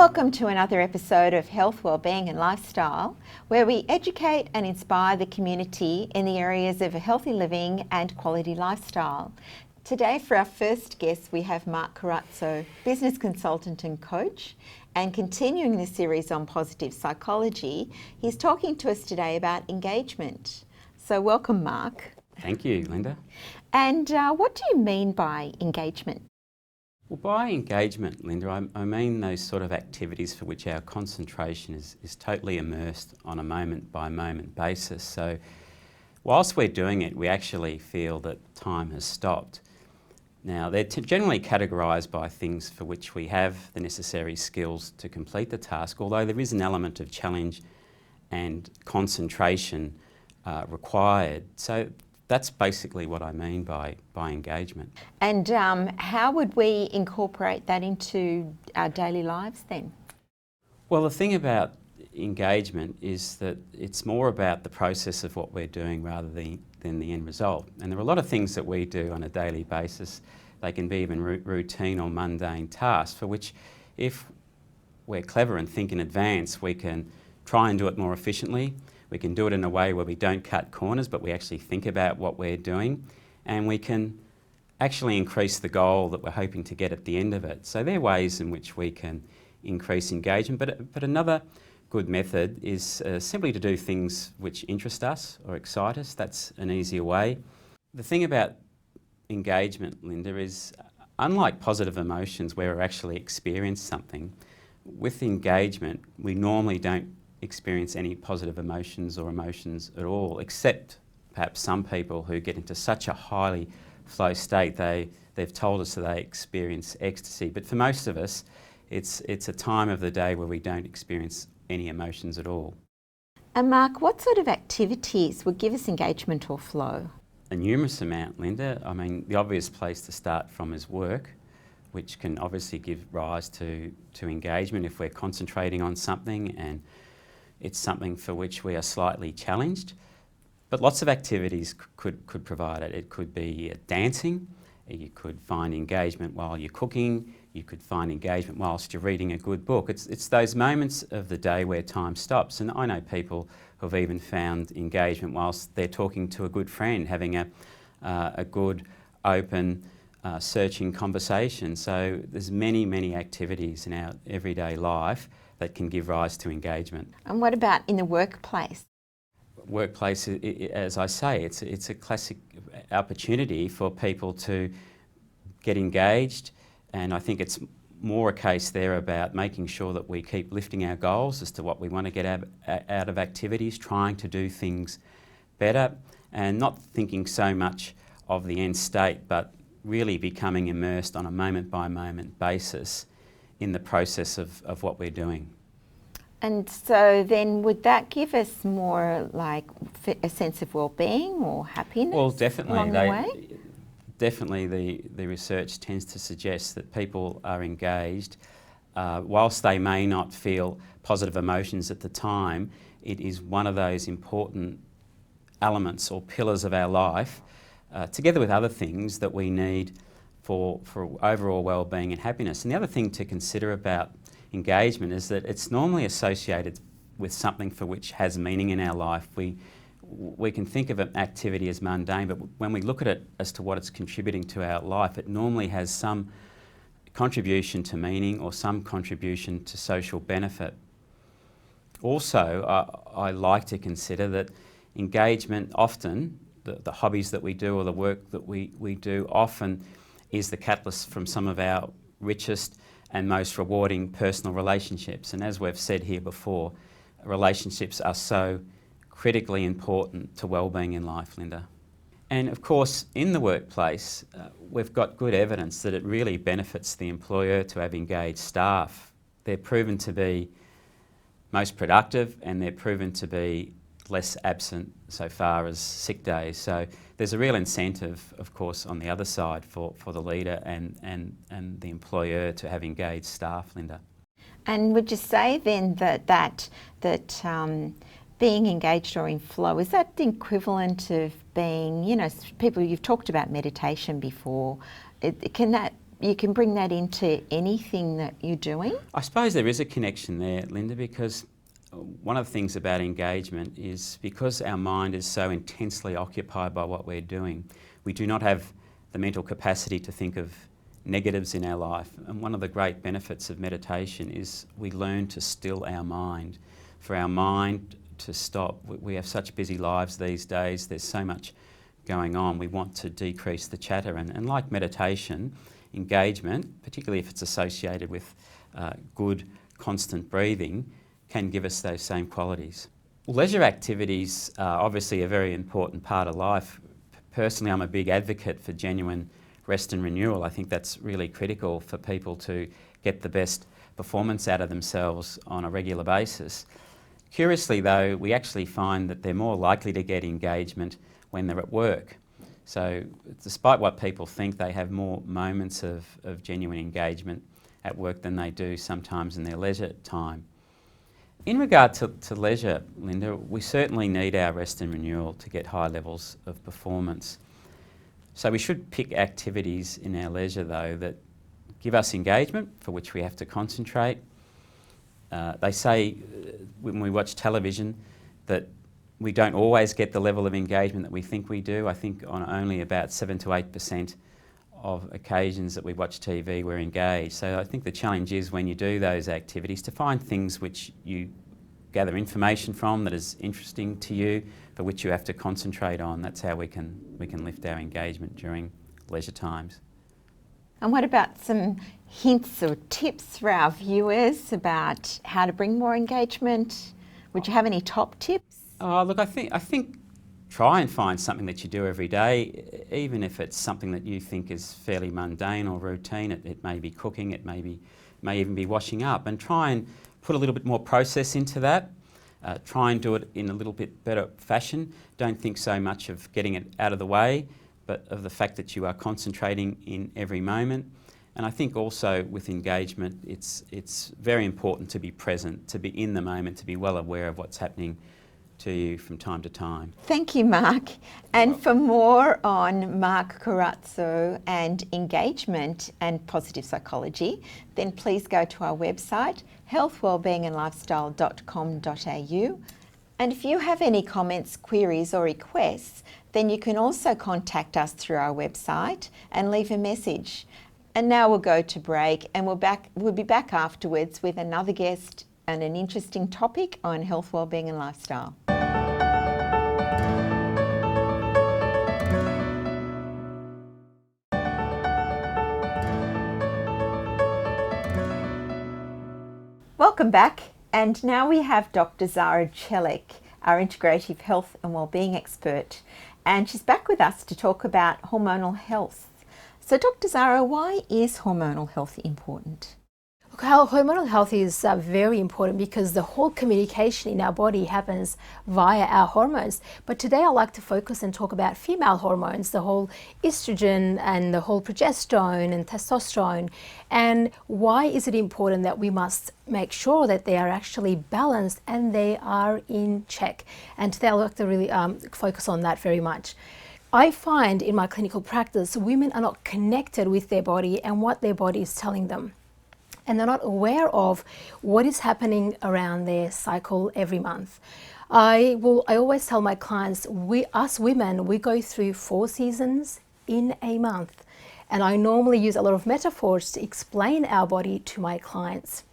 Welcome to another episode of Health, Wellbeing and Lifestyle, where we educate and inspire the community in the areas of a healthy living and quality lifestyle. Today, for our first guest, we have Mark Corazzo, business consultant and coach, and continuing the series on positive psychology, he's talking to us today about engagement. So welcome, Mark. Thank you, Linda. And what do you mean by engagement? Well, by engagement, Linda, I mean those sort of activities for which our concentration is totally immersed on a moment-by-moment basis. So whilst we're doing it, we actually feel that time has stopped. Now, they're generally categorised by things for which we have the necessary skills to complete the task, although there is an element of challenge and concentration required. So that's basically what I mean by engagement. And how would we incorporate that into our daily lives then? Well, the thing about engagement is that it's more about the process of what we're doing rather than the end result. And there are a lot of things that we do on a daily basis. They can be even routine or mundane tasks for which, if we're clever and think in advance, we can try and do it more efficiently. We can do it in a way where we don't cut corners, but we actually think about what we're doing, and we can actually increase the goal that we're hoping to get at the end of it. So there are ways in which we can increase engagement, but another good method is simply to do things which interest us or excite us. That's an easier way. The thing about engagement, Linda, is unlike positive emotions where we actually experience something, with engagement we normally don't experience any positive emotions or emotions at all, except perhaps some people who get into such a highly flow state they've told us that they experience ecstasy. But for most of us, it's a time of the day where we don't experience any emotions at all. And Mark, what sort of activities would give us engagement or flow? A numerous amount, Linda. I mean, the obvious place to start from is work, which can obviously give rise to engagement if we're concentrating on something and it's something for which we are slightly challenged. But lots of activities could provide it. It could be dancing, you could find engagement while you're cooking, you could find engagement whilst you're reading a good book. It's those moments of the day where time stops. And I know people who've even found engagement whilst they're talking to a good friend, having a good, open, searching conversation. So there's many activities in our everyday life that can give rise to engagement. And what about in the workplace? Workplace, as I say, it's a classic opportunity for people to get engaged, and I think it's more a case there about making sure that we keep lifting our goals as to what we want to get out of activities, trying to do things better, and not thinking so much of the end state, but really becoming immersed on a moment-by-moment basis in the process of what we're doing. And so then would that give us more like a sense of well-being or happiness? Well, definitely. Along the way? Definitely the research tends to suggest that people are engaged. Whilst they may not feel positive emotions at the time, it is one of those important elements or pillars of our life, together with other things that we need for overall well-being and happiness. And the other thing to consider about engagement is that it's normally associated with something for which has meaning in our life. We can think of an activity as mundane, but when we look at it as to what it's contributing to our life, it normally has some contribution to meaning or some contribution to social benefit. Also, I like to consider that engagement often, the hobbies that we do or the work that we do often is the catalyst from some of our richest and most rewarding personal relationships. And as we've said here before, relationships are so critically important to well-being in life, Linda. And of course, in the workplace, we've got good evidence that it really benefits the employer to have engaged staff. They're proven to be most productive and they're proven to be less absent so far as sick days. So there's a real incentive, of course, on the other side for the leader and the employer to have engaged staff, Linda. And would you say then that being engaged or in flow, is that the equivalent of being, people, you've talked about meditation before, can that you can bring that into anything that you're doing? I suppose there is a connection there, Linda, because one of the things about engagement is because our mind is so intensely occupied by what we're doing, we do not have the mental capacity to think of negatives in our life. And one of the great benefits of meditation is we learn to still our mind. For our mind to stop, we have such busy lives these days, there's so much going on, we want to decrease the chatter. And like meditation, engagement, particularly if it's associated with good, constant breathing, can give us those same qualities. Leisure activities are obviously a very important part of life. Personally, I'm a big advocate for genuine rest and renewal. I think that's really critical for people to get the best performance out of themselves on a regular basis. Curiously though, we actually find that they're more likely to get engagement when they're at work. So despite what people think, they have more moments of genuine engagement at work than they do sometimes in their leisure time. In regard to leisure, Linda, we certainly need our rest and renewal to get high levels of performance. So we should pick activities in our leisure though that give us engagement, for which we have to concentrate. They say when we watch television that we don't always get the level of engagement that we think we do. I think on only about 7 to 8% of occasions that we watch TV we're engaged. So I think the challenge is when you do those activities to find things which you gather information from that is interesting to you, for which you have to concentrate on. That's how we can lift our engagement during leisure times. And what about some hints or tips for our viewers about how to bring more engagement? Would you have any top tips? Look, I think try and find something that you do every day, even if it's something that you think is fairly mundane or routine. It may be cooking, it may even be washing up, and try and put a little bit more process into that. Try and do it in a little bit better fashion. Don't think so much of getting it out of the way, but of the fact that you are concentrating in every moment. And I think also with engagement, it's very important to be present, to be in the moment, to be well aware of what's happening to you from time to time. Thank you, Mark. And for more on Mark Corazzo and engagement and positive psychology, then please go to our website, healthwellbeingandlifestyle.com.au. And if you have any comments, queries or requests, then you can also contact us through our website and leave a message. And now we'll go to break, and we'll be back afterwards with another guest and an interesting topic on health, wellbeing and lifestyle. Welcome back, and now we have Dr. Zara Celik, our integrative health and wellbeing expert, and she's back with us to talk about hormonal health. So Dr. Zara, why is hormonal health important? Look, hormonal health is very important because the whole communication in our body happens via our hormones. But today I'd like to focus and talk about female hormones, the whole estrogen and the whole progesterone and testosterone, and why is it important that we must make sure that they are actually balanced and they are in check. And today I'd like to really focus on that very much. I find in my clinical practice, women are not connected with their body and what their body is telling them. And they're not aware of what is happening around their cycle every month. I always tell my clients, us women, we go through 4 seasons in a month. And I normally use a lot of metaphors to explain our body to my clients.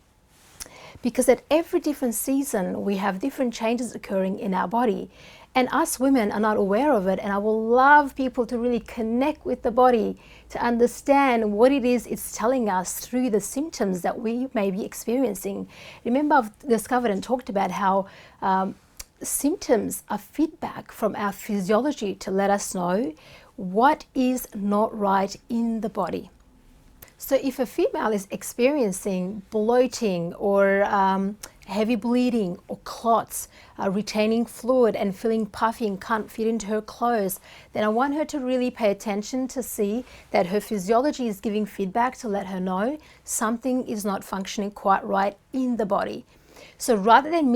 Because at every different season, we have different changes occurring in our body. And us women are not aware of it, and I will love people to really connect with the body to understand what it is it's telling us through the symptoms that we may be experiencing. Remember, I've discovered and talked about how symptoms are feedback from our physiology to let us know what is not right in the body. So if a female is experiencing bloating or heavy bleeding or clots, retaining fluid and feeling puffy and can't fit into her clothes, then I want her to really pay attention to see that her physiology is giving feedback to let her know something is not functioning quite right in the body. So rather than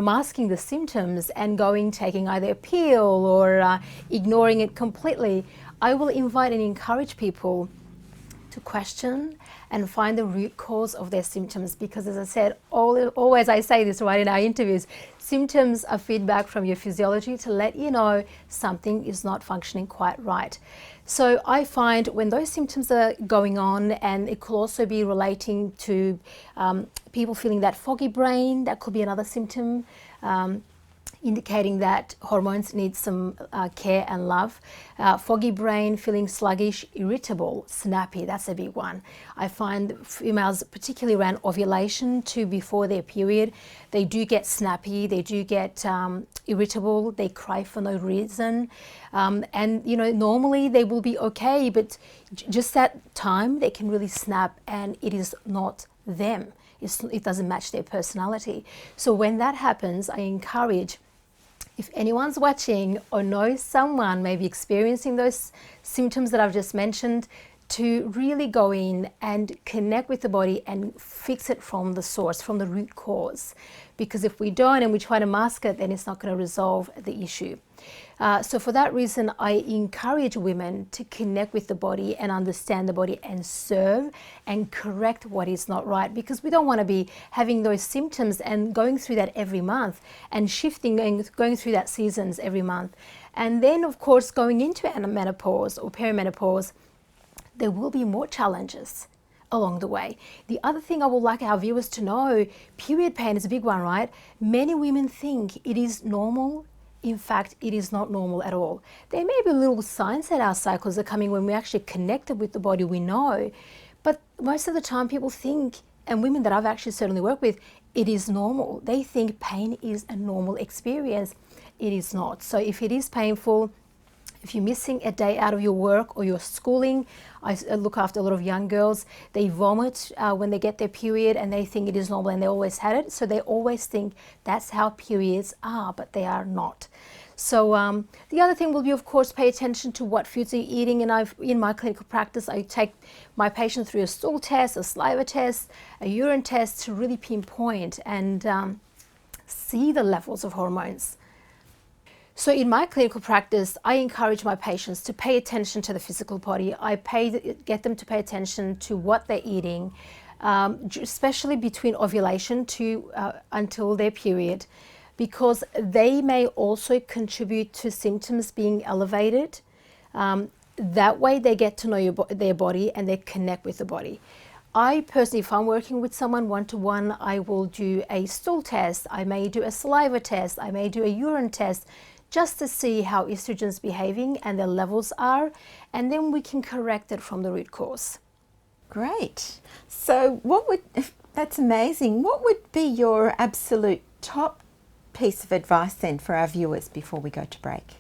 masking the symptoms and taking either a pill or ignoring it completely, I will invite and encourage people to question and find the root cause of their symptoms, because as I said, always I say this right in our interviews, symptoms are feedback from your physiology to let you know something is not functioning quite right. So I find when those symptoms are going on, and it could also be relating to people feeling that foggy brain, that could be another symptom, indicating that hormones need some care and love. Foggy brain, feeling sluggish, irritable, snappy, that's a big one. I find females, particularly around ovulation to before their period, they do get snappy, they do get irritable, they cry for no reason. And you know, normally they will be okay, but just that time they can really snap, and it is not them. It doesn't match their personality. So when that happens, I encourage, if anyone's watching or knows someone maybe experiencing those symptoms that I've just mentioned, to really go in and connect with the body and fix it from the source, from the root cause. Because if we don't and we try to mask it, then it's not going to resolve the issue. So for that reason, I encourage women to connect with the body and understand the body and serve and correct what is not right, because we don't want to be having those symptoms and going through that every month and shifting and going through that seasons every month. And then, of course, going into menopause or perimenopause, there will be more challenges along the way. The other thing I would like our viewers to know, period pain is a big one, right? Many women think it is normal. In fact, it is not normal at all. There may be little signs that our cycles are coming when we actually connected with the body, we know. But most of the time people think, and women that I've actually certainly worked with, it is normal. They think pain is a normal experience. It is not. So if it is painful, if you're missing a day out of your work or your schooling, I look after a lot of young girls, they vomit when they get their period and they think it is normal and they always had it. So they always think that's how periods are, but they are not. So the other thing will be, of course, pay attention to what foods you're eating. And in my clinical practice, I take my patients through a stool test, a saliva test, a urine test to really pinpoint and see the levels of hormones. So in my clinical practice, I encourage my patients to pay attention to the physical body. I get them to pay attention to what they're eating, especially between ovulation to until their period, because they may also contribute to symptoms being elevated. That way they get to know their body and they connect with the body. I personally, if I'm working with someone one-to-one, I will do a stool test, I may do a saliva test, I may do a urine test, just to see how estrogen's behaving and their levels are, and then we can correct it from the root cause. Great. So that's amazing. What would be your absolute top piece of advice then for our viewers before we go to break?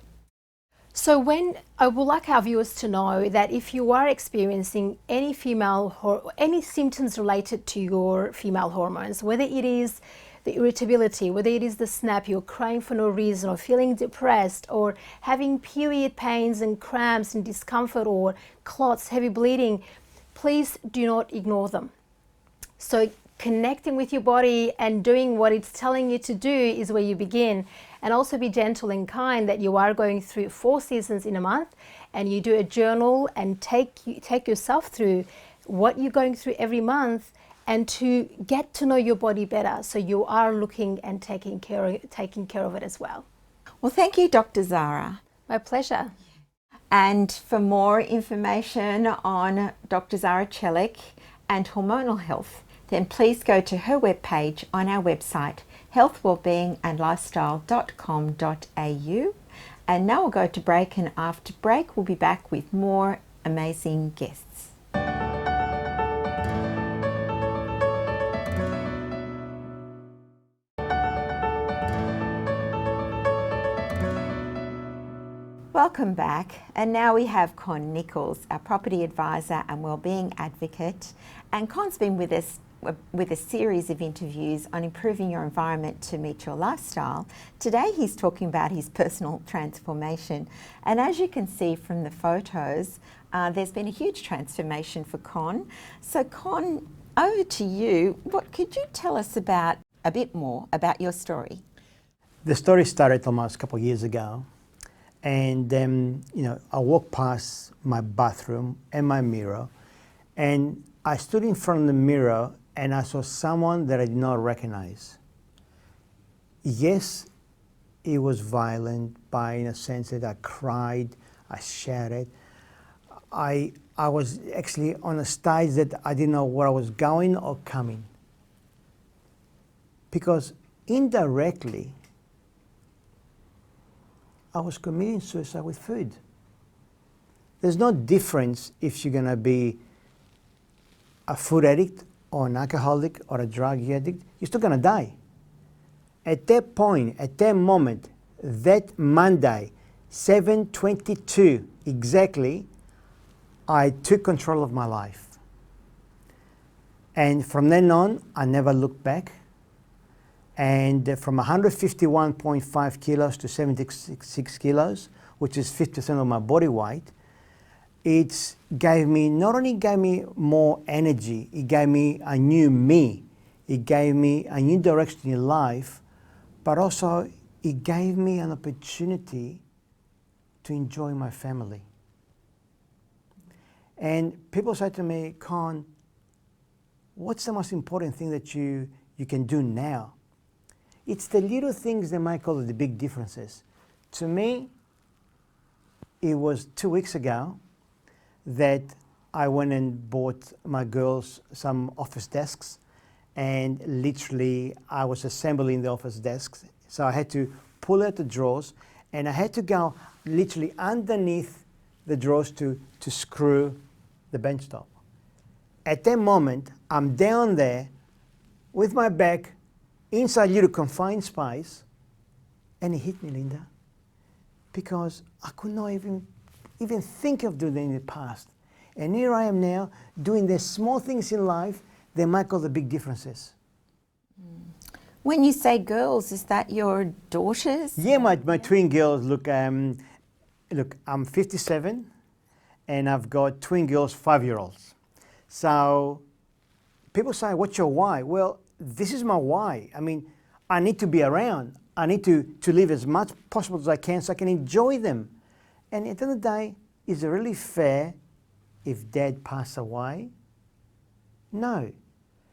So when I would like our viewers to know that if you are experiencing any symptoms related to your female hormones, whether it is the irritability, whether it is the snap, you're crying for no reason, or feeling depressed, or having period pains and cramps and discomfort, or clots, heavy bleeding, please do not ignore them. So connecting with your body and doing what it's telling you to do is where you begin. And also be gentle and kind that you are going through 4 seasons in a month, and you do a journal and take yourself through what you're going through every month, and to get to know your body better, so you are looking and taking care of it as well. Well, thank you, Dr. Zara. My pleasure. And for more information on Dr. Zara Celik and hormonal health, then please go to her webpage on our website, healthwellbeingandlifestyle.com.au. And now we'll go to break, and after break we'll be back with more amazing guests. Welcome back, and now we have Con Nichols, our property advisor and wellbeing advocate, and Con's been with us with a series of interviews on improving your environment to meet your lifestyle. Today he's talking about his personal transformation, and as you can see from the photos, there's been a huge transformation for Con. So Con, over to you. What could you tell us about a bit more about your story? The story started almost a couple of years ago. And then, I walked past my bathroom and my mirror, And I stood in front of the mirror and I saw someone that I did not recognize. Yes, it was violent in a sense that I cried, I shouted. I was actually on a stage that I didn't know where I was going or coming. Because indirectly, I was committing suicide with food. There's no difference if you're gonna be a food addict or an alcoholic or a drug addict, you're still gonna die. At that point, at that moment, that Monday, 7:22 exactly, I took control of my life. And from then on, I never looked back. And from 151.5 kilos to 76 kilos, which is 50% of my body weight, it not only gave me more energy, it gave me a new me. It gave me a new direction in life, but also it gave me an opportunity to enjoy my family. And people say to me, Con, what's the most important thing that you can do now? It's the little things that might call the big differences. To me, it was 2 weeks ago that I went and bought my girls some office desks, and literally I was assembling the office desks. So I had to pull out the drawers, and I had to go literally underneath the drawers to screw the bench top. At that moment, I'm down there with my back inside a little confined space, and it hit me, Linda, because I could not even think of doing that in the past. And here I am now doing the small things in life that might cause the big differences. When you say girls, is that your daughters? Yeah, my twin girls. Look, I'm 57, and I've got twin girls, 5-year-olds. So people say, what's your why? Well, this is my why. I mean, I need to be around. I need to live as much possible as I can so I can enjoy them. And at the end of the day, is it really fair if dad passed away? No.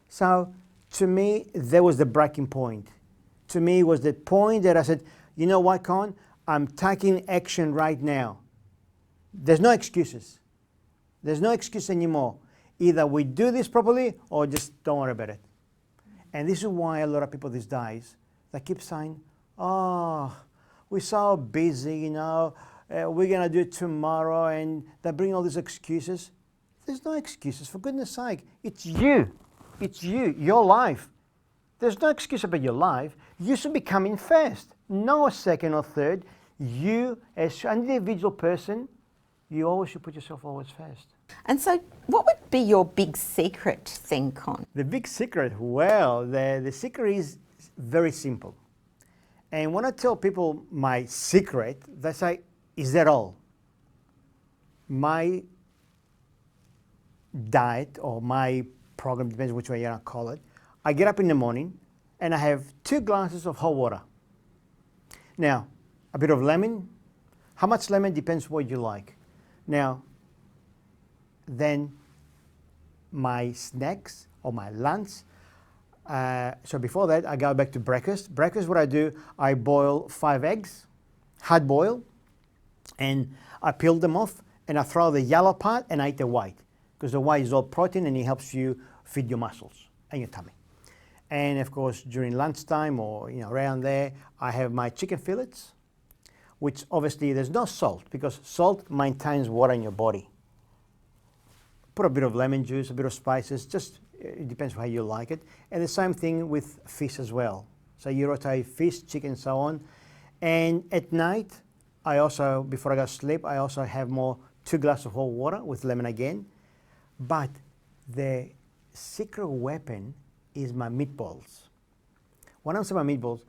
So to me, that was the breaking point. To me, it was the point that I said, you know what, Con? I'm taking action right now. There's no excuses. There's no excuse anymore. Either we do this properly or just don't worry about it. And this is why a lot of people these days, they keep saying, oh, we're so busy, you know, we're going to do it tomorrow, and they bring all these excuses. There's no excuses, for goodness sake. It's you. It's you, your life. There's no excuse about your life. You should be coming first, no second or third. You, as an individual person, you always should put yourself always first. And so what would be your big secret then, Con? The big secret, well, the secret is very simple. And when I tell people my secret, they say, is that all? My diet or my program, depends which way you want to call it, I get up in the morning and I have 2 glasses of hot water. Now, a bit of lemon. How much lemon depends what you like. Now, then my snacks or my lunch. So before that, I go back to breakfast. Breakfast, what I do, I boil 5 eggs, hard boil, and I peel them off, and I throw the yellow part and I eat the white, because the white is all protein and it helps you feed your muscles and your tummy. And of course, during lunchtime or around there, I have my chicken fillets, which obviously there's no salt, because salt maintains water in your body. Put a bit of lemon juice, a bit of spices, just it depends how you like it. And the same thing with fish as well. So you rotate fish, chicken, and so on. And at night, I also, before I go to sleep, I also have 2 glasses of hot water with lemon again. But the secret weapon is my meatballs. When I'm saying my meatballs,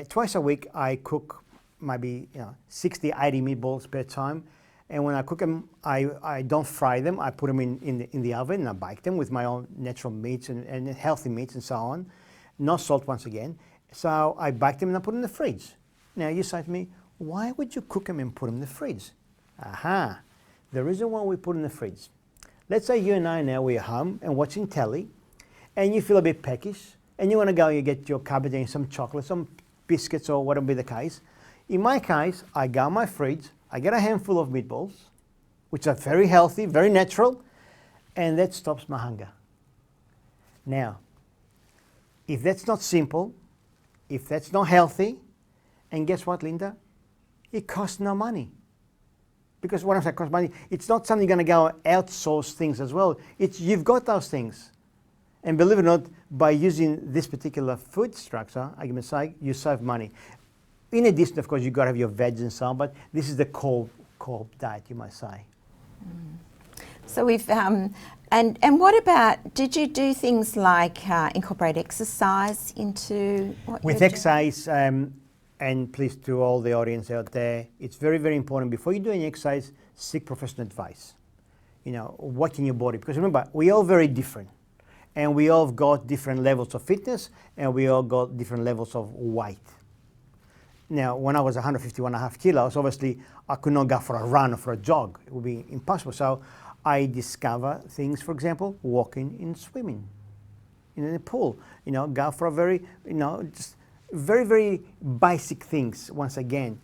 twice a week I cook maybe 60, 80 meatballs per time. And when I cook them, I don't fry them. I put them in the oven and I bake them with my own natural meats and healthy meats and so on. No salt once again. So I bake them and I put them in the fridge. Now you say to me, why would you cook them and put them in the fridge? Aha, the reason why we put them in the fridge. Let's say you and I now, we're home and watching telly, and you feel a bit peckish, and you want to go and get your cupboard and some chocolate, some biscuits or whatever be the case. In my case, I go in my fridge, I get a handful of meatballs, which are very healthy, very natural, and that stops my hunger. Now, if that's not simple, if that's not healthy, and guess what, Linda? It costs no money. Because when I say cost money, it's not something you're going to go outsource things as well. It's you've got those things. And believe it or not, by using this particular food structure, I can say you save money. In addition, of course, you've got to have your veg and so on, but this is the core diet, you might say. So we've, and what about, did you do things like incorporate exercise into what With you're exercise, and please to all the audience out there, it's very, very important before you do any exercise, seek professional advice. You know, watching your body, because remember, we're all very different. And we all got different levels of fitness, and we all got different levels of weight. Now, when I was 151.5 kilos, obviously I could not go for a run or for a jog. It would be impossible. So I discover things, for example, walking and swimming in the pool. You know, go for a very, just very, very basic things once again.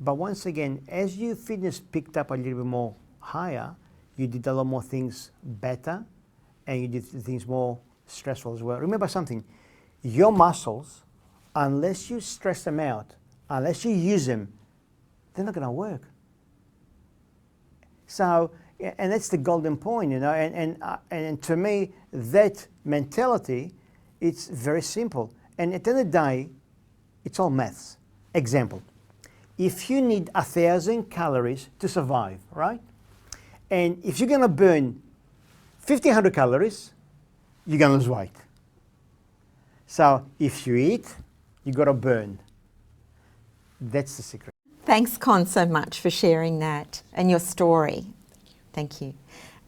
But once again, as your fitness picked up a little bit more higher, you did a lot more things better, and you did things more stressful as well. Remember something, your muscles, unless you stress them out, unless you use them, they're not going to work. So, and that's the golden point, you know, and to me, that mentality, it's very simple. And at the end of the day, it's all maths. Example, if you need 1,000 calories to survive, right? And if you're going to burn 1,500 calories, you're going to lose weight. So if you eat, you got to burn. That's the secret. Thanks, Con, so much for sharing that and your story. Thank you.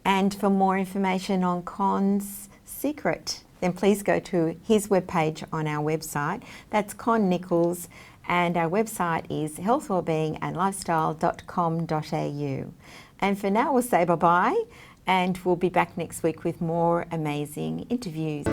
And for more information on Con's secret, then please go to his webpage on our website. That's Con Nichols, and our website is healthwellbeingandlifestyle.com.au. And for now, we'll say bye-bye, and we'll be back next week with more amazing interviews.